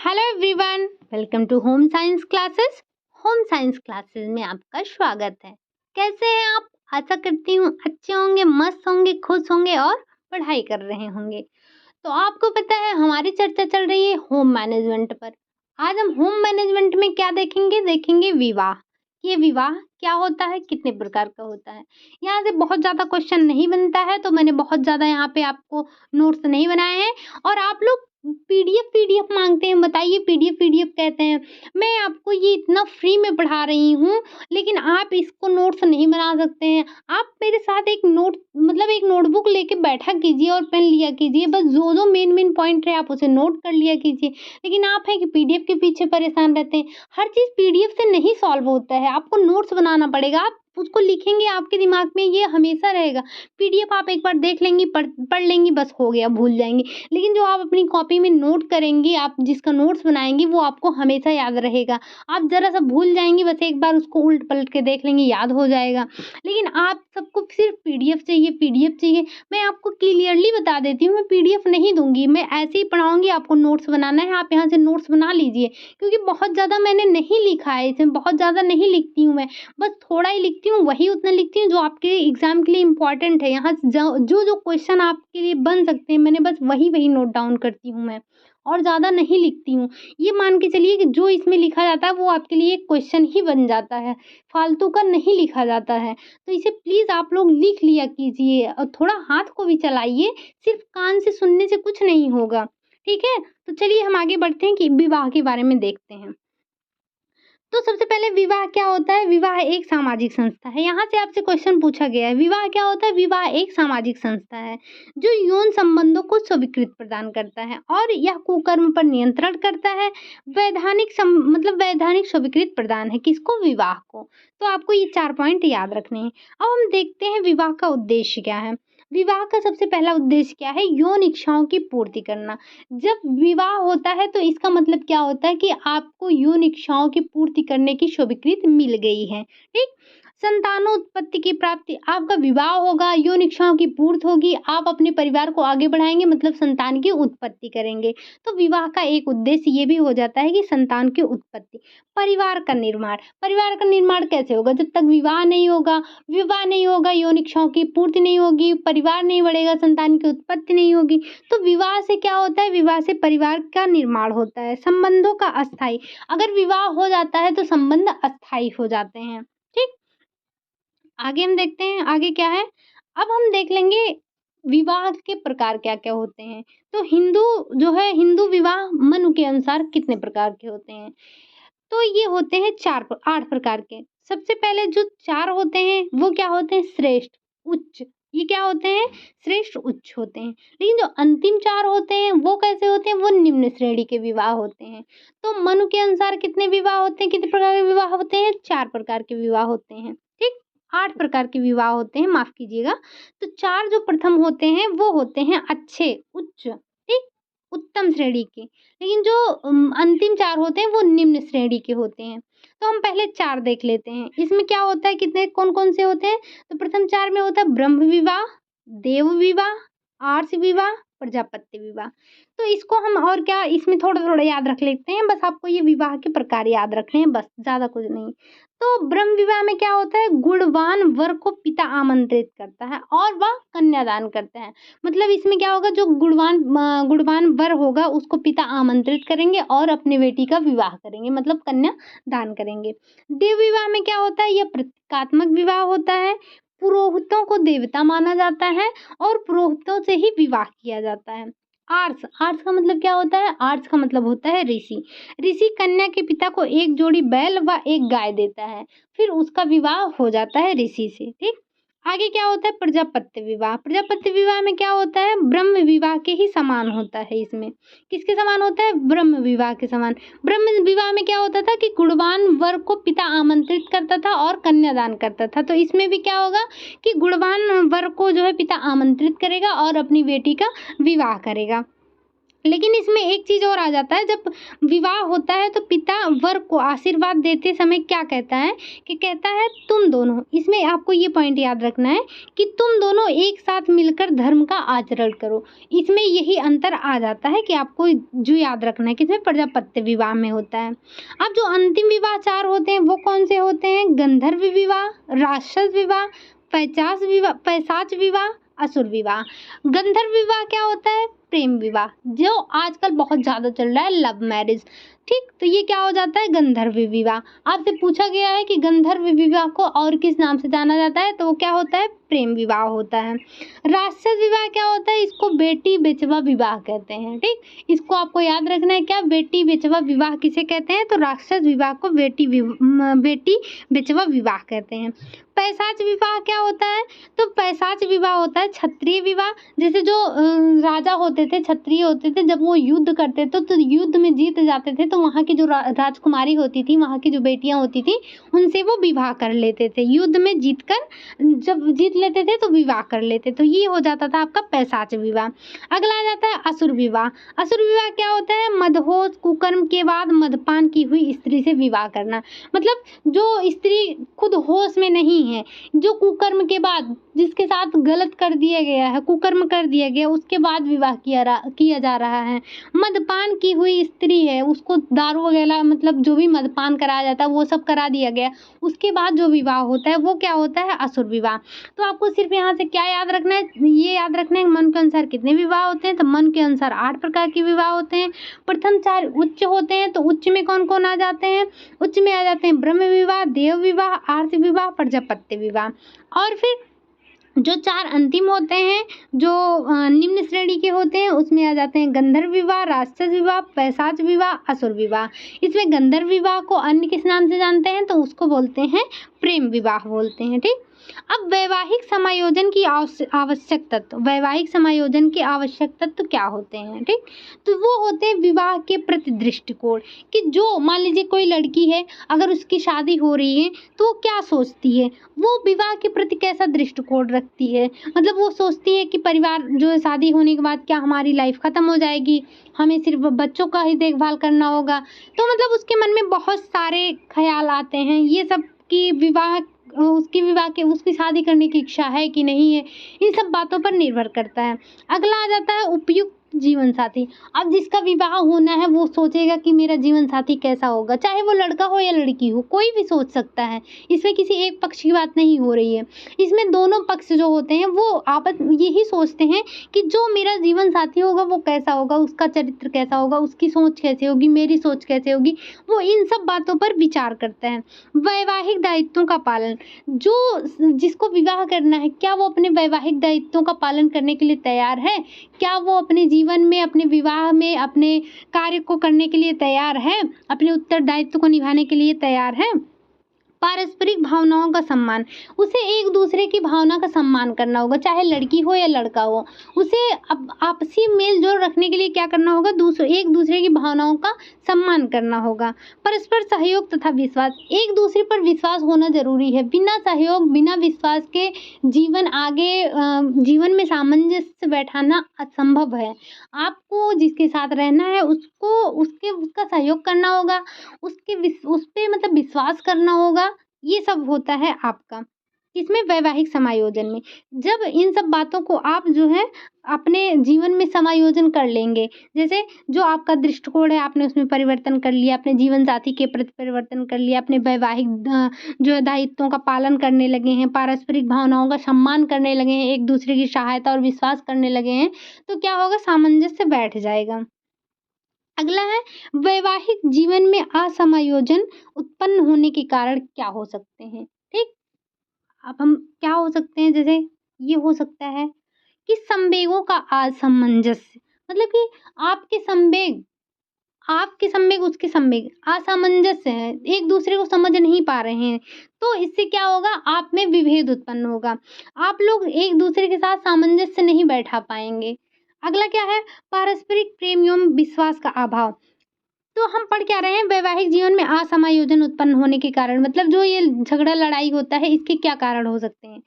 Hello everyone, welcome to home science classes. Home science classes में आपका स्वागत है। कैसे हैं आप? आशा करती हूँ अच्छे होंगे, मस्त होंगे, खुश होंगे और पढ़ाई कर रहे होंगे। तो आपको पता है हमारी चर्चा चल रही है होम मैनेजमेंट पर। आज हम होम मैनेजमेंट में क्या देखेंगे विवाह। ये विवाह क्या होता है, कितने प्रकार का होता है। यहाँ से बहुत ज़्यादा क्वेश्चन नहीं बनता है, तो मैंने बहुत ज़्यादा यहाँ पे आपको नोट्स नहीं बनाए हैं। और आप लोग पीडीएफ मांगते हैं, बताइए पीडीएफ कहते हैं। मैं आपको ये इतना फ्री में पढ़ा रही हूँ, लेकिन आप इसको नोट्स नहीं बना सकते हैं। आप मेरे साथ एक नोटबुक लेके बैठा कीजिए और पेन लिया कीजिए। बस जो मेन पॉइंट है आप उसे नोट कर लिया कीजिए। लेकिन आप हैं कि पीडीएफ के पीछे परेशान रहते हैं। हर चीज़ पीडीएफ से नहीं सॉल्व होता है, आपको नोट्स बनाना पड़ेगा। आप उसको लिखेंगे, आपके दिमाग में ये हमेशा रहेगा। पीडीएफ आप एक बार देख लेंगी, पढ़ लेंगी, बस हो गया, भूल जाएंगी। लेकिन जो आप अपनी कॉपी में नोट करेंगी, आप जिसका नोट्स बनाएंगी, वो आपको हमेशा याद रहेगा। आप ज़रा सा भूल जाएंगी, बस एक बार उसको उलट पलट के देख लेंगी, याद हो जाएगा। लेकिन आप सबको सिर्फ पीडीएफ चाहिए। मैं आपको क्लियरली बता देती हूँ, मैं पीडीएफ नहीं दूंगी, मैं ऐसे ही पढ़ाऊंगी। आपको नोट्स बनाना है, आप यहाँ से नोट्स बना लीजिए। क्योंकि बहुत ज़्यादा मैंने नहीं लिखा है इसमें, बहुत ज़्यादा नहीं लिखती हूँ मैं, बस थोड़ा ही लिखती हूँ। वही उतना लिखती हूँ जो आपके एग्जाम के लिए इम्पोर्टेंट है। यहाँ जो क्वेश्चन आपके लिए बन सकते हैं, मैंने बस वही नोट डाउन करती हूँ मैं, और ज़्यादा नहीं लिखती हूँ। ये मान के चलिए कि जो इसमें लिखा जाता है वो आपके लिए एक क्वेश्चन ही बन जाता है, फालतू का नहीं लिखा जाता है। तो इसे प्लीज़ आप लोग लिख लिया कीजिए और थोड़ा हाथ को भी चलाइए। सिर्फ कान से सुनने से कुछ नहीं होगा, ठीक है? तो चलिए हम आगे बढ़ते हैं कि विवाह के बारे में देखते हैं। तो सबसे पहले विवाह क्या होता है? विवाह एक सामाजिक संस्था है। यहाँ से आपसे क्वेश्चन पूछा गया है, विवाह क्या होता है? विवाह एक सामाजिक संस्था है जो यौन संबंधों को स्वीकृति प्रदान करता है और यह कुकर्म पर नियंत्रण करता है। वैधानिक स्वीकृति प्रदान है किसको? विवाह को। तो आपको ये 4 पॉइंट याद रखने हैं। अब हम देखते हैं विवाह का उद्देश्य क्या है। विवाह का सबसे पहला उद्देश्य क्या है? यौन इच्छाओं की पूर्ति करना। जब विवाह होता है तो इसका मतलब क्या होता है कि आपको यौन इच्छाओं की पूर्ति करने की स्वीकृति मिल गई है, ठीक? संतानोत्पत्ति की प्राप्ति, आपका विवाह होगा, यौन इच्छाओं की पूर्ति होगी, आप अपने परिवार को आगे बढ़ाएंगे, मतलब संतान की उत्पत्ति करेंगे। तो विवाह का एक उद्देश्य ये भी हो जाता है कि संतान की उत्पत्ति। परिवार का निर्माण कैसे होगा? जब तक विवाह नहीं होगा, यौन इच्छाओं की पूर्ति नहीं होगी, परिवार नहीं बढ़ेगा, संतान की उत्पत्ति नहीं होगी। तो विवाह से क्या होता है? विवाह से परिवार का निर्माण होता है। संबंधों का अस्थायी, अगर विवाह हो जाता है तो संबंध अस्थायी हो जाते हैं, ठीक? आगे हम देखते हैं, आगे क्या है? अब हम देख लेंगे विवाह के प्रकार क्या-क्या होते हैं। तो हिंदू विवाह मनु के अनुसार कितने प्रकार के होते हैं? तो ये होते हैं 8 प्रकार के। सबसे पहले जो 4 होते हैं वो क्या होते हैं? श्रेष्ठ, उच्च। ये क्या होते हैं? श्रेष्ठ, उच्च होते हैं। लेकिन जो अंतिम 4 होते हैं वो कैसे होते हैं? वो निम्न श्रेणी के विवाह होते हैं। तो मनु के अनुसार कितने विवाह होते हैं? कितने प्रकार के विवाह होते हैं? 4 प्रकार के विवाह होते हैं, ठीक? 8 प्रकार के विवाह होते हैं, माफ़ कीजिएगा। तो 4 जो प्रथम होते हैं वो होते हैं अच्छे, उच्च, ठीक? उत्तम श्रेणी के। लेकिन जो अंतिम 4 होते हैं वो निम्न श्रेणी के होते हैं। तो हम पहले 4 देख लेते हैं। इसमें क्या होता है, कितने कौन-कौन से होते हैं? तो प्रथम 4 में होता है ब्रह्म विवाह, देव विवाह, आर्ष विवाह, प्रजापत्य विवाह। तो इसको हम और क्या इसमें थोड़ा-थोड़ा याद रख लेते हैं। बस आपको ये विवाह के प्रकार याद रखने हैं, बस ज़्यादा कुछ नहीं। तो ब्रह्म विवाह में क्या होता है? गुणवान वर को पिता आमंत्रित करता है और वह कन्यादान करता है। मतलब इसमें क्या होगा, जो गुणवान वर होगा उसको पिता आमंत्रित करेंगे और अपनी बेटी का विवाह करेंगे, मतलब कन्या दान करेंगे। देव विवाह में क्या होता है? यह प्रतीकात्मक विवाह होता है। पुरोहितों को देवता माना जाता है और पुरोहितों से ही विवाह किया जाता है। आर्ष का मतलब क्या होता है? आर्ष का मतलब होता है ऋषि। ऋषि कन्या के पिता को एक जोड़ी बैल व एक गाय देता है, फिर उसका विवाह हो जाता है ऋषि से, ठीक? आगे क्या होता है? प्रजापत्य विवाह। प्रजापत्य विवाह में क्या होता है? ब्रह्म विवाह के ही समान होता है इसमें। किसके समान होता है? ब्रह्म विवाह के समान। ब्रह्म विवाह में क्या होता था कि गुणवान वर को पिता आमंत्रित करता था और कन्यादान करता था। तो इसमें भी क्या होगा कि गुणवान वर को जो है पिता आमंत्रित करेगा और अपनी बेटी का विवाह करेगा। लेकिन इसमें एक चीज़ और आ जाता है, जब विवाह होता है तो पिता वर को आशीर्वाद देते समय क्या कहता है कि कहता है तुम दोनों, इसमें आपको ये पॉइंट याद रखना है कि तुम दोनों एक साथ मिलकर धर्म का आचरण करो। इसमें यही अंतर आ जाता है कि आपको जो याद रखना है किसमें, प्रजापत्य विवाह में होता है। अब जो अंतिम विवाह 4 होते हैं वो कौन से होते हैं, गंधर्व विवाह, राक्षस विवाह, पैशाच विवाह, असुर विवाह। गंधर्व विवाह क्या होता है, प्रेम विवाह, जो आजकल बहुत ज़्यादा चल रहा है, लव मैरिज। ठीक, तो ये क्या हो जाता है, गंधर्व विवाह। आपसे पूछा गया है कि गंधर्व विवाह को और किस नाम से जाना जाता है, तो वो क्या होता है, प्रेम विवाह होता है। राक्षस विवाह क्या होता है, इसको बेटी बेचवा विवाह कहते हैं। ठीक, इसको आपको याद रखना है, क्या बेटी बेचवा विवाह किसे कहते हैं, तो राक्षस विवाह को बेटी बेचवा विवाह कहते हैं। पैशाच विवाह क्या होता है, तो पैशाच विवाह होता है क्षत्रिय विवाह। जैसे जो राजा होते थे, क्षत्रिय होते थे, जब वो युद्ध करते थे तो युद्ध में जीत जाते थे, तो वहाँ की जो राजकुमारी होती थी, वहाँ की जो बेटियां होती थी, उनसे वो विवाह कर लेते थे। युद्ध में जीतकर जब जीत लेते थे तो विवाह कर लेते, तो ये हो जाता था आपका पैशाच विवाह। अगला आ जाता है असुर विवाह। असुर विवाह क्या होता है, मदहोश कुकर्म के बाद मदपान की हुई स्त्री से विवाह करना। मतलब जो स्त्री खुद होश में नहीं है, जो कुकर्म के बाद, जिसके साथ गलत कर दिया गया है, कुकर्म कर दिया गया, उसके बाद विवाह किया जा रहा है। मदपान की हुई स्त्री है, उसको दारू वगैरह, मतलब जो भी मदपान कराया जाता है वो सब करा दिया गया, उसके बाद जो विवाह होता है वो क्या होता है, असुर विवाह। तो आपको सिर्फ यहाँ से क्या याद रखना है, ये याद रखना है मन के अनुसार कितने विवाह होते हैं, तो मन के अनुसार 8 प्रकार के विवाह होते हैं। प्रथम 4 उच्च होते हैं, तो उच्च में कौन कौन आ जाते हैं, उच्च में आ जाते हैं ब्रह्म विवाह, देव विवाह, आर्त विवाह, प्रजापत्य विवाह। और फिर जो 4 अंतिम होते हैं, जो निम्न श्रेणी के होते हैं, उसमें आ जाते हैं गंधर्व विवाह, राक्षस विवाह, पैशाच विवाह, असुर विवाह। इसमें गंधर्व विवाह को अन्य किस नाम से जानते हैं, तो उसको बोलते हैं प्रेम विवाह बोलते हैं। ठीक, अब वैवाहिक समायोजन की आवश्यक तत्व, वैवाहिक समायोजन के आवश्यक तत्व क्या होते हैं। ठीक, तो वो होते हैं विवाह के प्रति दृष्टिकोण, कि जो मान लीजिए कोई लड़की है, अगर उसकी शादी हो रही है तो वो क्या सोचती है, वो विवाह के प्रति कैसा दृष्टिकोण रखती है। मतलब वो सोचती है कि परिवार जो है, शादी होने के बाद क्या हमारी लाइफ खत्म हो जाएगी, हमें सिर्फ बच्चों का ही देखभाल करना होगा। तो मतलब उसके मन में बहुत सारे ख्याल आते हैं, ये सब कि उसकी शादी करने की इच्छा है कि नहीं है, इन सब बातों पर निर्भर करता है। अगला आ जाता है उपयुक्त जीवन साथी। अब जिसका विवाह होना है वो सोचेगा कि मेरा जीवन साथी कैसा होगा, चाहे वो लड़का हो या लड़की हो, कोई भी सोच सकता है, इसमें किसी एक पक्ष की बात नहीं हो रही है। इसमें दोनों पक्ष जो होते हैं वो आपस यही सोचते हैं कि जो मेरा जीवन साथी होगा वो कैसा होगा, उसका चरित्र कैसा होगा, उसकी सोच कैसे होगी, मेरी सोच कैसे होगी, वो इन सब बातों पर विचार करते हैं। वैवाहिक दायित्वों का पालन, जो जिसको विवाह करना है, क्या वो अपने वैवाहिक दायित्वों का पालन करने के लिए तैयार है, क्या वो अपने जीवन में, अपने विवाह में, अपने कार्य को करने के लिए तैयार है, अपने उत्तरदायित्व को निभाने के लिए तैयार है। पारस्परिक भावनाओं का सम्मान, उसे एक दूसरे की भावना का सम्मान करना होगा, चाहे लड़की हो या लड़का हो, उसे आपसी मेल जोल रखने के लिए क्या करना होगा, एक दूसरे की भावनाओं का सम्मान करना होगा। परस्पर सहयोग तथा विश्वास, एक दूसरे पर विश्वास होना जरूरी है, बिना सहयोग बिना विश्वास के जीवन में सामंजस्य बैठाना असंभव है। आपको जिसके साथ रहना है उसका सहयोग करना होगा, उस पे मतलब विश्वास करना होगा, ये सब होता है आपका इसमें वैवाहिक समायोजन में। जब इन सब बातों को आप जो है अपने जीवन में समायोजन कर लेंगे, जैसे जो आपका दृष्टिकोण है आपने उसमें परिवर्तन कर लिया, अपने जीवन साथी के प्रति परिवर्तन कर लिया, अपने वैवाहिक जो है दायित्वों का पालन करने लगे हैं, पारस्परिक भावनाओं का सम्मान करने लगे हैं, एक दूसरे की सहायता और विश्वास करने लगे हैं, तो क्या होगा, सामंजस्य बैठ जाएगा। अगला है वैवाहिक जीवन में असमायोजन उत्पन्न होने के कारण क्या हो सकते हैं। ठीक, अब हम क्या हो सकते हैं, जैसे ये हो सकता है कि संवेगों का असमंजस्य, मतलब कि आपके संवेग उसके संवेग असामंजस्य है, एक दूसरे को समझ नहीं पा रहे हैं, तो इससे क्या होगा, आप में विभेद उत्पन्न होगा, आप लोग एक दूसरे के साथ सामंजस्य नहीं बैठा पाएंगे। अगला क्या है, पारस्परिक प्रेम एवं विश्वास का अभाव। तो हम पढ़ क्या रहे हैं, वैवाहिक जीवन में असमायोजन उत्पन्न होने के कारण, मतलब जो ये झगड़ा लड़ाई होता है इसके क्या कारण हो सकते हैं।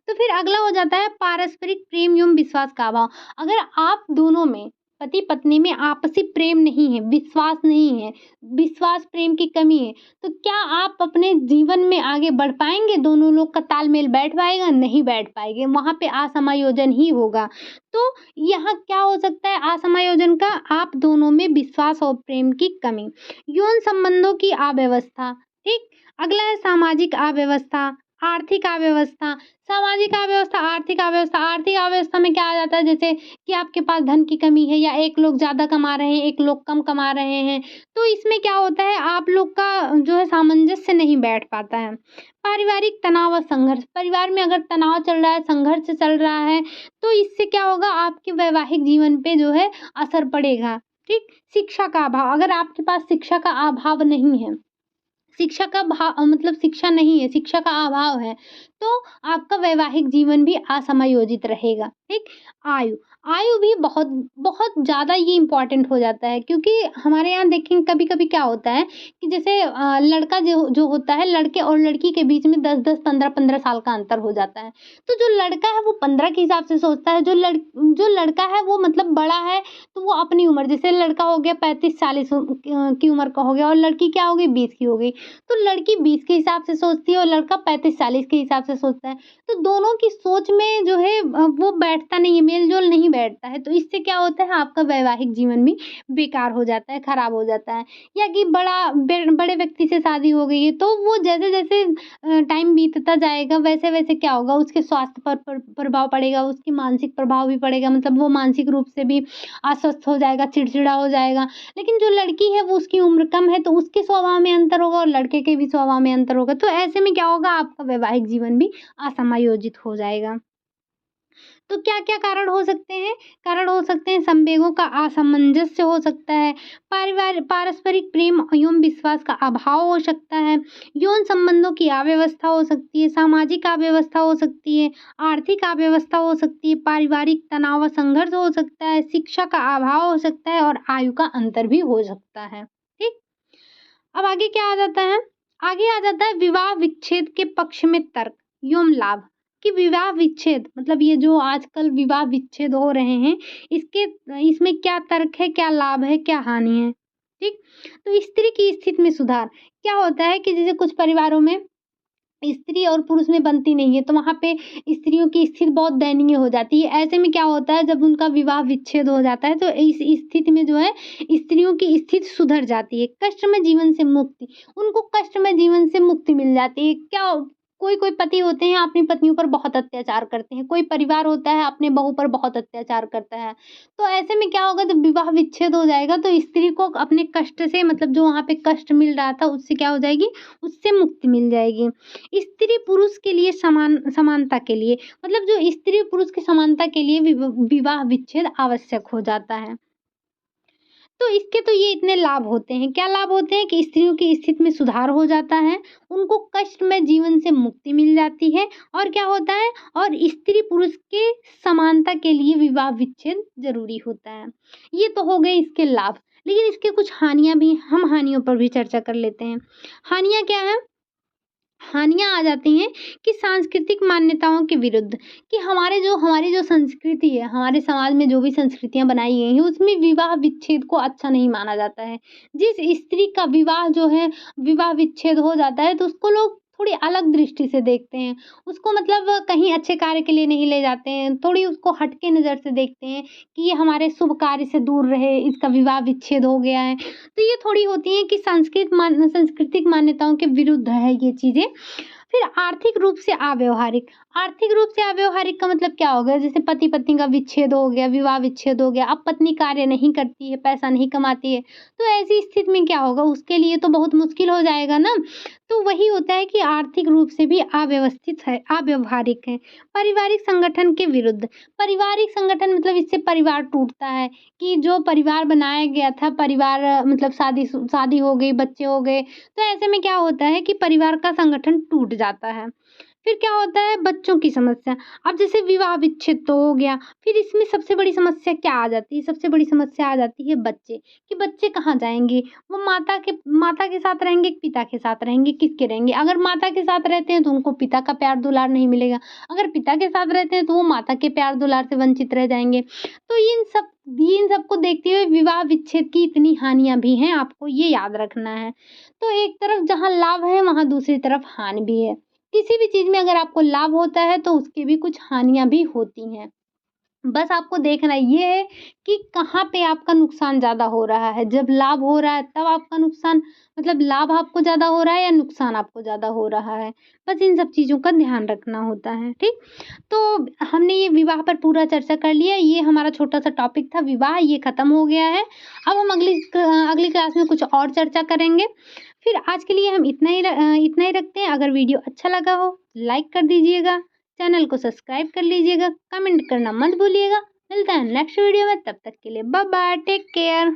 तो फिर अगला हो जाता है पारस्परिक प्रेम एवं विश्वास का अभाव। अगर आप दोनों में पति पत्नी में आपसी प्रेम नहीं है, विश्वास नहीं है, विश्वास प्रेम की कमी है, तो क्या आप अपने जीवन में आगे बढ़ पाएँगे? दोनों लोग का तालमेल बैठ पाएगा? नहीं बैठ पाएँगे, वहाँ पे असमायोजन ही होगा। तो यहाँ क्या हो सकता है असमायोजन का? आप दोनों में विश्वास और प्रेम की कमी। यौन संबंधों की अव्यवस्था, ठीक? अगला है सामाजिक अव्यवस्था, आर्थिक अव्यवस्था। सामाजिक अव्यवस्था, आर्थिक अव्यवस्था, आर्थिक अव्यवस्था में क्या आ जाता है जैसे कि आपके पास धन की कमी है या एक लोग ज़्यादा कमा रहे हैं, एक लोग कम कमा रहे हैं, तो इसमें क्या होता है आप लोग का जो है सामंजस्य नहीं बैठ पाता है। पारिवारिक तनाव और संघर्ष, परिवार में अगर तनाव चल रहा है, संघर्ष चल रहा है, तो इससे क्या होगा आपके वैवाहिक जीवन पे जो है असर पड़ेगा, ठीक? शिक्षा का अभाव, अगर आपके पास शिक्षा का अभाव नहीं है, शिक्षा का मतलब शिक्षा नहीं है, शिक्षा का अभाव है, तो आपका वैवाहिक जीवन भी असमायोजित रहेगा, ठीक? आयु, आयु भी बहुत बहुत ज़्यादा ये इम्पोर्टेंट हो जाता है क्योंकि हमारे यहाँ देखें कभी-कभी क्या होता है कि जैसे लड़का जो जो होता है, लड़के और लड़की के बीच में 10-10, 15-15 साल का अंतर हो जाता है। तो जो लड़का है वो 15 के हिसाब से सोचता है, जो लड़का है वो मतलब बड़ा है तो वो अपनी उम्र जैसे लड़का हो गया 35-40 की उम्र का हो गया और लड़की क्या हो गई 20 की हो गई। तो लड़की 20 के हिसाब से सोचती है और लड़का 35-40 के हिसाब से सोचता है। तो दोनों की सोच में जो है वो बैठता नहीं है, मेल-जोल नहीं बैठता है। तो इससे क्या होता है आपका वैवाहिक जीवन भी बेकार हो जाता है, खराब हो जाता है। या कि बड़े व्यक्ति से शादी हो गई है तो वो जैसे-जैसे टाइम बीतता जाएगा वैसे-वैसे क्या होगा उसके स्वास्थ्य पर प्रभाव पड़ेगा, उसकी मानसिक प्रभाव भी पड़ेगा मतलब वो मानसिक रूप से भी अस्वस्थ हो जाएगा, चिड़चिड़ा हो जाएगा। लेकिन जो लड़की है वो उसकी उम्र कम है तो उसके स्वभाव में अंतर होगा और लड़के के भी स्वभाव में अंतर होगा। तो ऐसे में क्या होगा आपका वैवाहिक जीवन भी असमायोजित हो जाएगा। तो क्या-क्या कारण हो सकते हैं? कारण हो सकते हैं संवेगों का असमंजस्य हो सकता है, पारस्परिक प्रेम एवं विश्वास का अभाव हो सकता है, यौन संबंधों की अव्यवस्था हो सकती है, सामाजिक अव्यवस्था हो सकती है, आर्थिक अव्यवस्था हो सकती है, पारिवारिक तनाव व संघर्ष हो सकता है, शिक्षा का अभाव हो सकता है और आयु का अंतर भी हो सकता है। ठीक? अब आगे क्या आ जाता है? आगे आ जाता है विवाह विच्छेद के पक्ष में तर्क एवं लाभ कि विवाह विच्छेद मतलब ये जो आजकल विवाह विच्छेद हो रहे हैं, इसके इसमें क्या तर्क है, क्या लाभ है, क्या हानि है? ठीक? तो स्त्री की स्थिति में सुधार, क्या होता है कि जैसे कुछ परिवारों में स्त्री और पुरुष में बनती नहीं है, तो वहाँ पे स्त्रियों की स्थिति बहुत दयनीय हो जाती है। ऐसे में क्या होता है जब उनका विवाह विच्छेद हो जाता है, तो इस स्थिति में जो है स्त्रियों की स्थिति सुधर जाती है। कष्टमय जीवन से मुक्ति, उनको कष्टमय जीवन से मुक्ति मिल जाती है। क्या कोई-कोई पति होते हैं अपनी पत्नियों पर बहुत अत्याचार करते हैं, कोई परिवार होता है अपने बहू पर बहुत अत्याचार करता है। तो ऐसे में क्या होगा जब विवाह विच्छेद हो जाएगा तो स्त्री को अपने कष्ट से मतलब जो वहाँ पे कष्ट मिल रहा था उससे क्या हो जाएगी, उससे मुक्ति मिल जाएगी। स्त्री पुरुष के लिए समानता के लिए मतलब जो स्त्री पुरुष की समानता के लिए विवाह विच्छेद आवश्यक हो जाता है। तो इसके तो ये इतने लाभ होते हैं। क्या लाभ होते हैं कि स्त्रियों की स्थिति में सुधार हो जाता है, उनको कष्टमय जीवन से मुक्ति मिल जाती है और क्या होता है और स्त्री पुरुष के समानता के लिए विवाह विच्छेद ज़रूरी होता है। ये तो हो गए इसके लाभ, लेकिन इसके कुछ हानियाँ भी हम हानियों पर भी चर्चा कर लेते हैं। हानियाँ क्या हैं? हानियाँ आ जाती हैं कि सांस्कृतिक मान्यताओं के विरुद्ध कि हमारी जो संस्कृति है, हमारे समाज में जो भी संस्कृतियाँ बनाई गई हैं, उसमें विवाह विच्छेद को अच्छा नहीं माना जाता है। जिस स्त्री का विवाह जो है, विवाह विच्छेद हो जाता है, तो उसको लोग थोड़ी अलग दृष्टि से देखते हैं। उसको मतलब कहीं अच्छे कार्य के लिए नहीं ले जाते हैं, थोड़ी उसको हट के नज़र से देखते हैं कि ये हमारे शुभ कार्य से दूर रहे, इसका विवाह विच्छेद हो गया है। तो ये थोड़ी होती है कि सांस्कृतिक मान्यताओं के विरुद्ध है ये चीज़ें। फिर आर्थिक रूप से अव्यावहारिक, आर्थिक रूप से अव्यावहारिक का मतलब क्या हो गया? जैसे पति-पत्नी का विच्छेद हो गया, विवाह विच्छेद हो गया, अब पत्नी कार्य नहीं करती है, पैसा नहीं कमाती है, तो ऐसी स्थिति में क्या होगा? उसके लिए तो बहुत मुश्किल हो जाएगा ना। तो वही होता है कि आर्थिक रूप से भी अव्यवस्थित है, अव्यावहारिक है। पारिवारिक संगठन के विरुद्ध, पारिवारिक संगठन मतलब इससे परिवार टूटता है कि जो परिवार बनाया गया था, परिवार मतलब शादी हो गई, बच्चे हो गए, तो ऐसे में क्या होता है कि परिवार का संगठन टूट जाता है। फिर क्या होता है बच्चों की समस्या। अब जैसे विवाह विच्छेद तो हो गया, फिर इसमें सबसे बड़ी समस्या क्या आ जाती है? सबसे बड़ी समस्या आ जाती है बच्चे, कि बच्चे कहाँ जाएँगे? वो माता के साथ रहेंगे, कि पिता के साथ रहेंगे, किसके रहेंगे? अगर माता के साथ रहते हैं तो उनको पिता का प्यार दुलार नहीं मिलेगा, अगर पिता के साथ रहते हैं तो वो माता के प्यार दुलार से वंचित रह जाएँगे। तो इन सब इन सबको देखते हुए विवाह विच्छेद की इतनी हानियाँ भी हैं, आपको ये याद रखना है। तो एक तरफ जहाँ लाभ है, वहाँ दूसरी तरफ हानि भी है। किसी भी चीज़ में अगर आपको लाभ होता है, तो उसकी भी कुछ हानियाँ भी होती हैं। बस आपको देखना ये है कि कहाँ पे आपका नुकसान ज़्यादा हो रहा है। जब लाभ हो रहा है तब आपका नुकसान, मतलब लाभ आपको ज़्यादा हो रहा है या नुकसान आपको ज़्यादा हो रहा है। बस इन सब चीज़ों का ध्यान रखना होता है, ठीक? तो हमने ये विवाह पर पूरा चर्चा कर लिया। ये हमारा छोटा-सा टॉपिक था विवाह, ये खत्म हो गया है। अब हम अगली क्लास में कुछ और चर्चा करेंगे। फिर आज के लिए हम इतना ही रखते हैं। अगर वीडियो अच्छा लगा हो, लाइक कर दीजिएगा। चैनल को सब्सक्राइब कर लीजिएगा, कमेंट करना मत भूलिएगा। मिलते हैं नेक्स्ट वीडियो में, तब तक के लिए बाय बाय, टेक केयर।